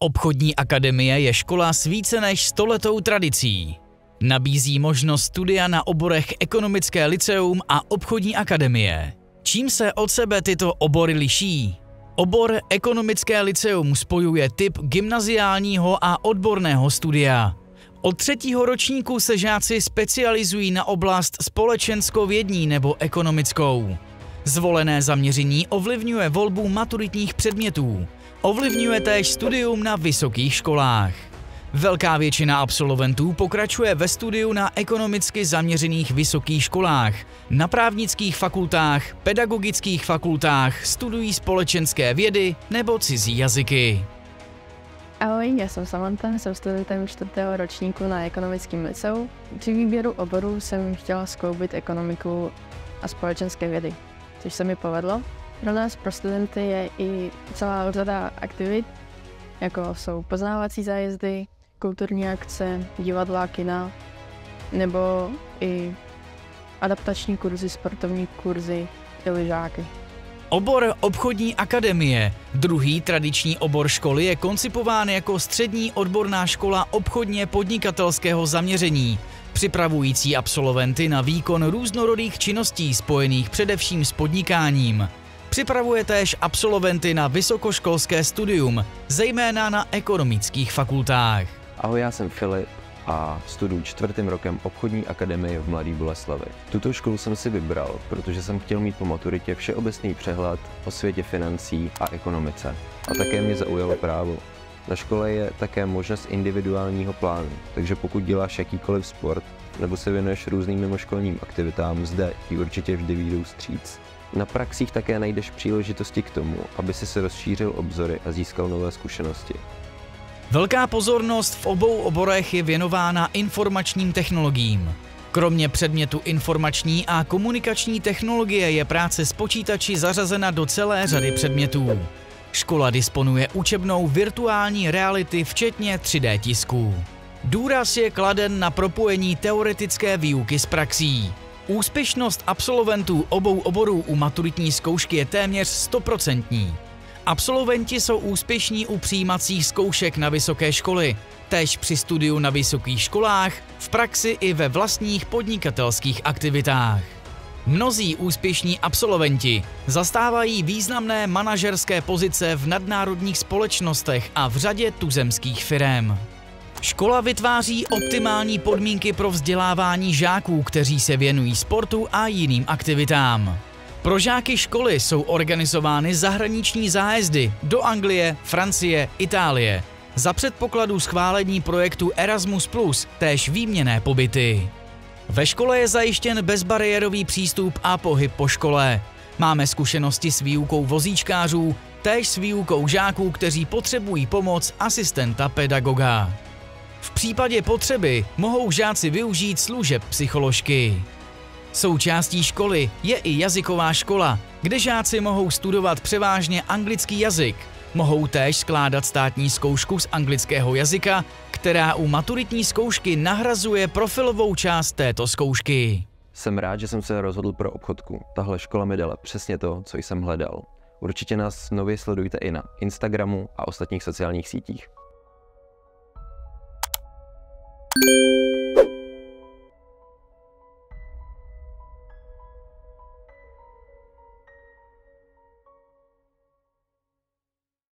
Obchodní akademie je škola s více než 100letou tradicí. Nabízí možnost studia na oborech Ekonomické lyceum a Obchodní akademie. Čím se od sebe tyto obory liší? Obor Ekonomické lyceum spojuje typ gymnaziálního a odborného studia. Od 3. ročníku se žáci specializují na oblast společenskovědní nebo ekonomickou. Zvolené zaměření ovlivňuje volbu maturitních předmětů. Ovlivňuje též studium na vysokých školách. Velká většina absolventů pokračuje ve studiu na ekonomicky zaměřených vysokých školách, na právnických fakultách, pedagogických fakultách, studují společenské vědy nebo cizí jazyky. Ahoj, já jsem Samantha, jsem studentem 4. ročníku na Ekonomickém lyceu. Při výběru oboru jsem chtěla skloubit ekonomiku a společenské vědy, což se mi povedlo. Pro nás, pro studenty, je i celá řada aktivit, jako jsou poznávací zájezdy, kulturní akce, divadla, kina, nebo i adaptační kurzy, sportovní kurzy i lyžáky. Obor Obchodní akademie, druhý tradiční obor školy, je koncipován jako střední odborná škola obchodně podnikatelského zaměření, připravující absolventy na výkon různorodých činností spojených především s podnikáním. Připravuje též absolventy na vysokoškolské studium, zejména na ekonomických fakultách. Ahoj, já jsem Filip a studuji 4. rokem Obchodní akademie v Mladé Boleslavi. Tuto školu jsem si vybral, protože jsem chtěl mít po maturitě všeobecný přehled o světě financí a ekonomice. A také mě zaujalo právo. Na škole je také možnost individuálního plánu, takže pokud děláš jakýkoliv sport nebo se věnuješ různým mimoškolním aktivitám, zde ti určitě vždy vyjdou vstříc. Na praxích také najdeš příležitosti k tomu, aby si se rozšířil obzory a získal nové zkušenosti. Velká pozornost v obou oborech je věnována informačním technologiím. Kromě předmětu informační a komunikační technologie je práce s počítači zařazena do celé řady předmětů. Škola disponuje učebnou virtuální reality včetně 3D tisku. Důraz je kladen na propojení teoretické výuky s praxí. Úspěšnost absolventů obou oborů u maturitní zkoušky je téměř 100%. Absolventi jsou úspěšní u přijímacích zkoušek na vysoké školy, též při studiu na vysokých školách, v praxi i ve vlastních podnikatelských aktivitách. Mnozí úspěšní absolventi zastávají významné manažerské pozice v nadnárodních společnostech a v řadě tuzemských firem. Škola vytváří optimální podmínky pro vzdělávání žáků, kteří se věnují sportu a jiným aktivitám. Pro žáky školy jsou organizovány zahraniční zájezdy do Anglie, Francie, Itálie. Za předpokladu schválení projektu Erasmus+, též výměnné pobyty. Ve škole je zajištěn bezbariérový přístup a pohyb po škole. Máme zkušenosti s výukou vozíčkářů, též s výukou žáků, kteří potřebují pomoc asistenta pedagoga. V případě potřeby mohou žáci využít služeb psycholožky. Součástí školy je i jazyková škola, kde žáci mohou studovat převážně anglický jazyk. Mohou též skládat státní zkoušku z anglického jazyka, která u maturitní zkoušky nahrazuje profilovou část této zkoušky. Jsem rád, že jsem se rozhodl pro obchodku. Tahle škola mi dala přesně to, co jsem hledal. Určitě nás nově sledujte i na Instagramu a ostatních sociálních sítích.